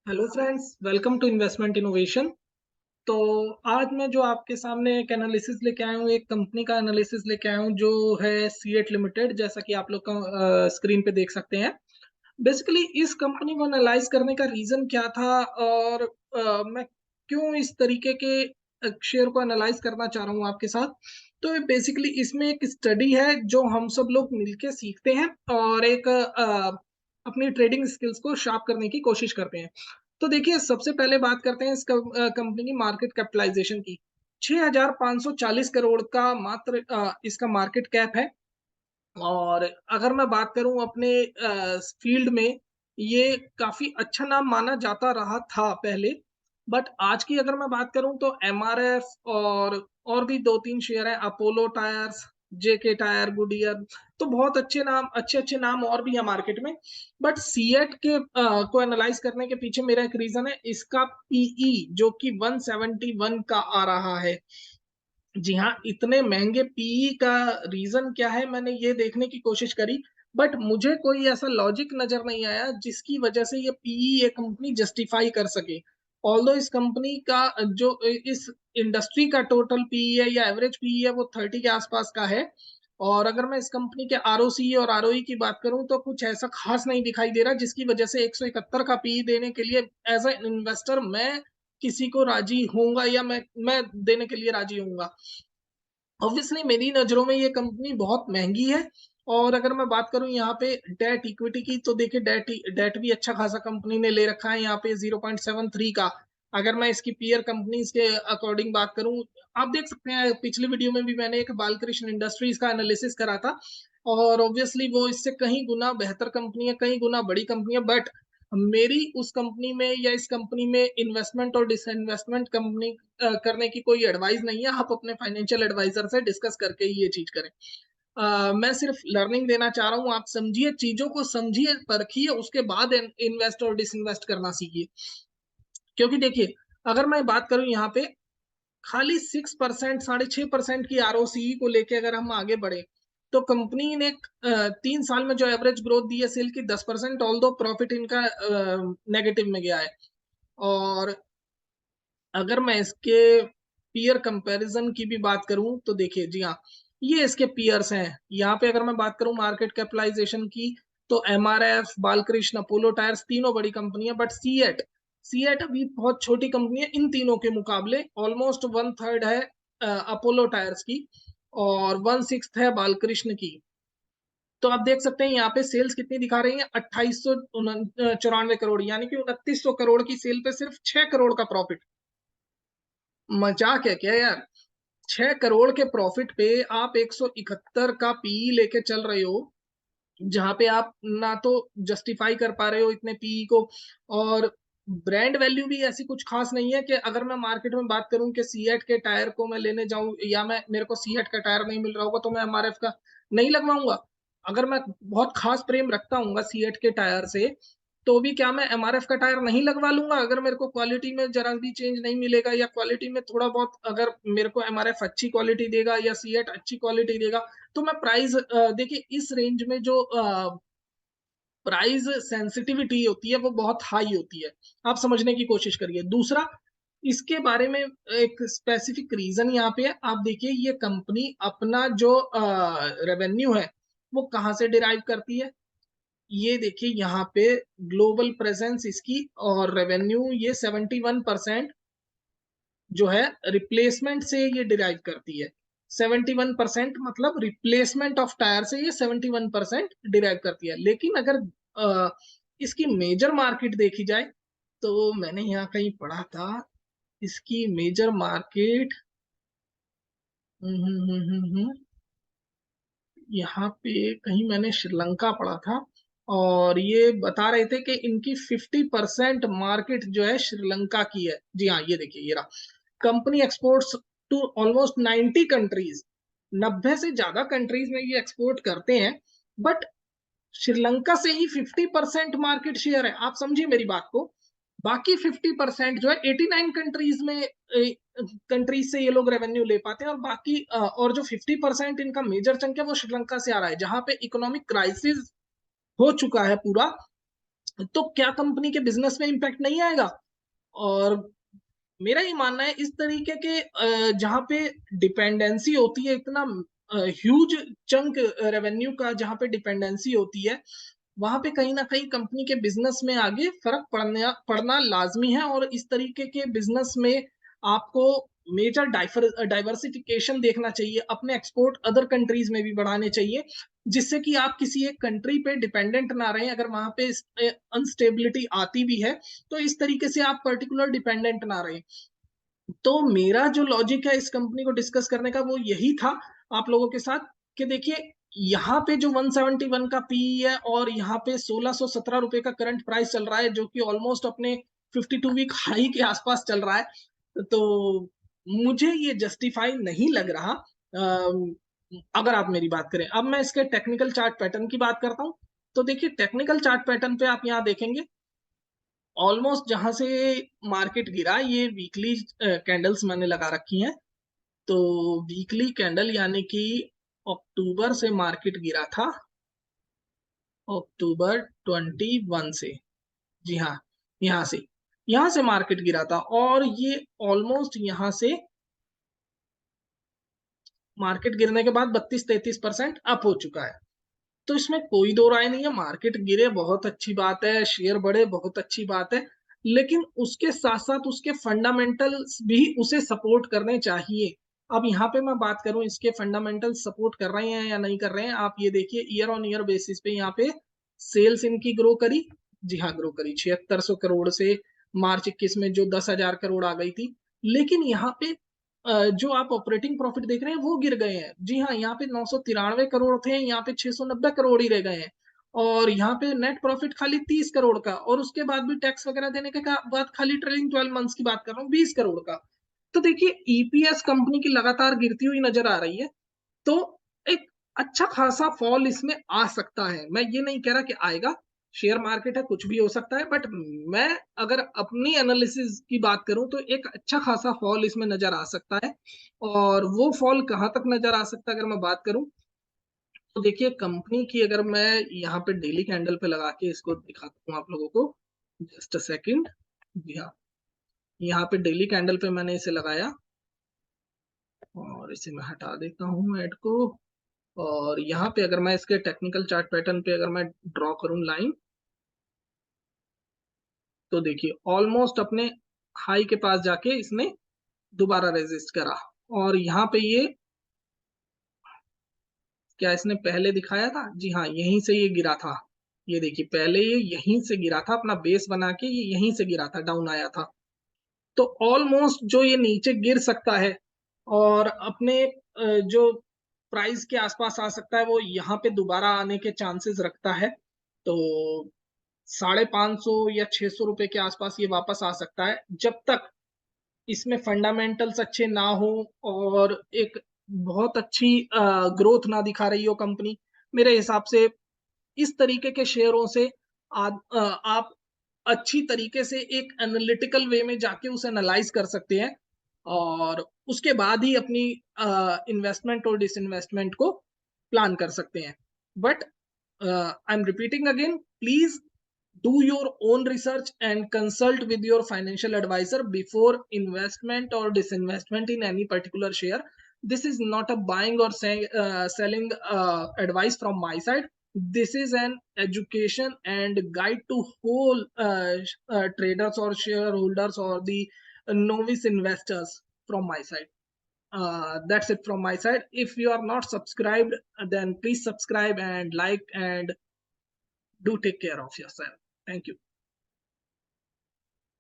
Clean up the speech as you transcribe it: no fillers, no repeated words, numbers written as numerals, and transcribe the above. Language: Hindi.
Hello friends, welcome to investment innovation. तो आज मैं जो आपके सामने एक एनालिसिस लेके आया हूँ, एक कंपनी का एनालिसिस लेके आया हूँ जो है सीएट लिमिटेड, जैसा कि आप लोग का स्क्रीन पे देख सकते हैं। बेसिकली इस कंपनी को एनालाइज करने का रीजन क्या था और मैं क्यों इस तरीके के शेयर को एनालाइज करना चाह रहा हूँ आपके साथ। तो बेसिकली इसमें एक स्टडी है जो हम सब लोग मिलके सीखते हैं और एक अपनी ट्रेडिंग स्किल्स को शार्प करने की कोशिश करते हैं। तो देखिए, सबसे पहले बात करते हैं इस कंपनी की मार्केट कैपिटलाइजेशन की। 6,540 करोड़ का मात्र इसका मार्केट कैप है। और अगर मैं बात करूं अपने फील्ड में, ये काफी अच्छा नाम माना जाता रहा था पहले। बट आज की अगर मैं बात करूं तो एमआरएफ और भी दो तीन शेयर हैं, अपोलो टायर्स, जेके टायर, गुडियर। तो बहुत अच्छे अच्छे नाम और भी है मार्केट में। बट सीएट के को एनालाइज करने के पीछे मेरा एक रीजन है, इसका पीई जो कि 171 का आ रहा है। जी हाँ, इतने महंगे पीई का रीजन क्या है, मैंने ये देखने की कोशिश करी। बट मुझे कोई ऐसा लॉजिक नजर नहीं आया जिसकी वजह से ये पीई ये कंपनी जस्टिफाई कर सके। ऑल्दो इस कंपनी का जो इस इंडस्ट्री का टोटल पीई है या एवरेज पीई है वो 30 के आसपास का है। और अगर मैं इस कंपनी के आरओसी और आरओई की बात करूं तो कुछ ऐसा खास नहीं दिखाई दे रहा, जिसकी वजह से 171 का पीई देने के लिए एज ए इन्वेस्टर मैं किसी को राजी होऊंगा या मैं देने के लिए राजी होऊंगा। ऑब्वियसली मेरी नजरों में ये कंपनी बहुत महंगी है। और अगर मैं बात करूं यहाँ पे डेट इक्विटी की, तो देखिए डेट डेट भी अच्छा खासा कंपनी ने ले रखा है यहाँ पे 0.73 का। अगर मैं इसकी पीयर कंपनीज के अकॉर्डिंग बात करूं, आप देख सकते हैं पिछले वीडियो में भी मैंने एक बालकृष्ण इंडस्ट्रीज का एनालिसिस करा था। और ऑब्वियसली वो इससे कहीं गुना बेहतर कंपनी है, कहीं गुना बड़ी कंपनी है। बट मेरी उस कंपनी में या इस कंपनी में इन्वेस्टमेंट और डिसइन्वेस्टमेंट कंपनी करने की कोई एडवाइस नहीं है। आप अपने फाइनेंशियल एडवाइजर से डिस्कस करके ही ये चीज करें। मैं सिर्फ लर्निंग देना चाह रहा हूँ, आप समझिए, चीजों को समझिए, परखिए, उसके बाद इन्वेस्ट और डिसइन्वेस्ट करना सीखिए। क्योंकि देखिए, अगर मैं बात करूं यहाँ पे खाली 6%, 6.5% की आरओसीई को लेके अगर हम आगे बढ़े, तो कंपनी ने 3 साल में जो एवरेज ग्रोथ दी है सेल की 10%, ऑल दो प्रॉफिट इनका नेगेटिव में गया है। और अगर मैं इसके पीयर कंपैरिजन की भी बात करूं तो देखिए, जी हाँ, ये इसके पीयर्स हैं। यहाँ पे अगर मैं बात करूं मार्केट कैपिटलाइजेशन की, तो एमआरएफ, बालकृष्ण, अपोलो टायर्स तीनों बड़ी कंपनी है। बट सीएट सीएट अभी बहुत छोटी कंपनी है इन तीनों के मुकाबले। ऑलमोस्ट 1/3 है अपोलो टायर्स की और 1/6 है बालकृष्ण की। तो आप देख सकते हैं यहाँ पे सेल्स कितनी दिखा रही है, 2894 करोड़, यानी कि 2900 करोड़ की सेल पे सिर्फ 6 करोड़ का प्रॉफिट। मजाक है क्या यार? 6 करोड़ के प्रॉफिट पे आप 171 का पीई लेके चल रहे हो, जहां पे आप ना तो जस्टिफाई कर पा रहे हो इतने पीई को। और ब्रांड वैल्यू भी ऐसी कुछ खास नहीं है कि अगर मैं मार्केट में बात करूं कि सीएट के टायर को मैं लेने जाऊं या मैं मेरे को सीएट का टायर नहीं मिल रहा होगा तो मैं एमआरएफ का नहीं लगवाऊंगा। अगर मैं बहुत खास प्रेम रखता हूँ सीएट के टायर से, तो भी क्या मैं एमआरएफ का टायर नहीं लगवा लूंगा अगर मेरे को क्वालिटी में जरा भी चेंज नहीं मिलेगा, या क्वालिटी में थोड़ा बहुत अगर मेरे को एमआरएफ अच्छी क्वालिटी देगा या सीएट अच्छी क्वालिटी देगा। तो मैं प्राइस देखिए, इस रेंज में जो प्राइस सेंसिटिविटी होती है वो बहुत हाई होती है। आप समझने की कोशिश करिए। दूसरा, इसके बारे में एक स्पेसिफिक रीजन यहाँ पे है। आप देखिए, ये कंपनी अपना जो रेवेन्यू है वो कहाँ से डिराइव करती है। ये देखिए यहाँ पे ग्लोबल प्रेजेंस इसकी और रेवेन्यू, ये 71% जो है रिप्लेसमेंट से ये डिराइव करती है। 71% मतलब रिप्लेसमेंट ऑफ टायर से ये 71% डिराइव करती है। लेकिन अगर इसकी मेजर मार्केट देखी जाए, तो मैंने यहाँ कहीं पढ़ा था इसकी मेजर मार्केट, यहाँ पे कहीं मैंने श्रीलंका पढ़ा था। और ये बता रहे थे कि इनकी 50% मार्केट जो है श्रीलंका की है। जी हाँ, ये देखिए, ये रहा। Company exports to almost 90 countries, 90 से ज्यादा कंट्रीज में ये एक्सपोर्ट करते हैं। बट श्रीलंका से ही 50% मार्केट शेयर है, आप समझिए मेरी बात को। बाकी 50% जो है 89 कंट्रीज में कंट्रीज से ये लोग रेवेन्यू ले पाते हैं। और बाकी और जो 50% इनका मेजर चंक है वो श्रीलंका से आ रहा है, जहां पे इकोनॉमिक क्राइसिस हो चुका है पूरा। तो क्या कंपनी के बिजनेस में इम्पैक्ट नहीं आएगा? और मेरा ये मानना है इस तरीके के जहाँ पे डिपेंडेंसी होती है, इतना ह्यूज चंक रेवेन्यू का जहाँ पे डिपेंडेंसी होती है, वहां पे कहीं ना कहीं कंपनी के बिजनेस में आगे फर्क पड़ना लाजमी है। और इस तरीके के बिजनेस में आपको मेजर डाइवर्सिफिकेशन देखना चाहिए, अपने एक्सपोर्ट अदर कंट्रीज में भी बढ़ाने चाहिए, जिससे कि आप किसी एक कंट्री पे डिपेंडेंट ना रहें। अगर वहां पे अनस्टेबिलिटी आती भी है तो इस तरीके से आप पर्टिकुलर डिपेंडेंट ना रहें। तो मेरा जो लॉजिक है इस कंपनी को डिस्कस करने का वो यही था आप लोगों के साथ, कि देखिए यहाँ पे जो 171 का पी है और यहाँ पे 1617 रुपए का करंट प्राइस चल रहा है, जो कि ऑलमोस्ट अपने 52 वीक हाई के आसपास चल रहा है। तो मुझे ये जस्टिफाई नहीं लग रहा। अगर आप मेरी बात करें, अब मैं इसके टेक्निकल चार्ट पैटर्न की बात करता हूं। तो देखिए टेक्निकल चार्ट पैटर्न पे आप यहाँ देखेंगे, ऑलमोस्ट जहां से मार्केट गिरा, ये वीकली कैंडल्स मैंने लगा रखी हैं। तो वीकली कैंडल यानी कि अक्टूबर से मार्केट गिरा था, अक्टूबर 21 से, जी हाँ, यहां से मार्केट गिरा था, और ये ऑलमोस्ट यहां से मार्केट गिरने के बाद 32-33% अप हो चुका है। तो इसमें कोई दो राय नहीं है, मार्केट गिरे बहुत अच्छी बात है, शेयर बढ़े बहुत अच्छी बात है, लेकिन उसके साथ साथ उसके फंडामेंटल्स भी उसे सपोर्ट करने चाहिए। अब यहाँ पे मैं बात करूं, इसके फंडामेंटल्स सपोर्ट कर रहे हैं या नहीं कर रहे हैं, आप ये देखिए ईयर ऑन ईयर बेसिस पे यहाँ पे सेल्स इनकी ग्रो करी, जी हाँ ग्रो करी 7600 करोड़ से मार्च 21 में जो 10,000 करोड़ आ गई थी। लेकिन यहाँ पे जो आप ऑपरेटिंग प्रॉफिट देख रहे हैं वो गिर गए हैं, जी हाँ, यहाँ पे 993 करोड़ थे, यहाँ पे 690 करोड़ ही रह गए हैं। और यहाँ पे नेट प्रॉफिट खाली 30 करोड़ का, और उसके बाद भी टैक्स वगैरह देने के बाद खाली ट्रेलिंग 12 मंथ्स की बात कर रहा हूँ 20 करोड़ का। तो देखिए ईपीएस कंपनी की लगातार गिरती हुई नजर आ रही है। तो एक अच्छा खासा फॉल इसमें आ सकता है, मैं ये नहीं कह रहा कि आएगा, शेयर मार्केट है कुछ भी हो सकता है, बट मैं अगर अपनी एनालिसिस की बात करूं तो एक अच्छा खासा फॉल इसमें नजर आ सकता है। और वो फॉल कहां तक नजर आ सकता है अगर मैं बात करूं, तो देखिए कंपनी की अगर मैं यहाँ पे डेली कैंडल पे लगा के इसको दिखाता हूँ आप लोगों को, जस्ट अ सेकंड, जी हाँ, यहाँ पे डेली कैंडल पे मैंने इसे लगाया, और इसे मैं हटा देता हूँ ऐड को। और यहाँ पे अगर मैं इसके टेक्निकल चार्ट पैटर्न पे अगर मैं ड्रॉ करूँ लाइन, तो देखिए ऑलमोस्ट अपने हाई के पास जाके इसने दोबारा रेजिस्ट करा, और यहाँ पे ये क्या इसने पहले दिखाया था, जी हाँ, यहीं से ये गिरा था। ये देखिए पहले ये यहीं से गिरा था, अपना बेस बना के ये यहीं से गिरा था, डाउन आया था। तो ऑलमोस्ट जो ये नीचे गिर सकता है और अपने जो प्राइस के आसपास आ सकता है, वो यहाँ पे दोबारा आने के चांसेस रखता है। तो 550 या 600 रुपए के आसपास ये वापस आ सकता है, जब तक इसमें फंडामेंटल्स अच्छे ना हो और एक बहुत अच्छी ग्रोथ ना दिखा रही हो कंपनी। मेरे हिसाब से इस तरीके के शेयरों से आप अच्छी तरीके से एक एनालिटिकल वे में जाके उसे एनालाइज कर सकते हैं, और उसके बाद ही अपनी इन्वेस्टमेंट और डिसइन्वेस्टमेंट को प्लान कर सकते हैं। But I am repeating again, please do your own research and consult with your financial advisor before investment or disinvestment in any particular share. This is not a buying or selling advice from my side. This is an education and guide to whole traders or shareholders or the novice investors from my side. That's it from my side. If you are not subscribed, then please subscribe and like, and do take care of yourself. Thank you.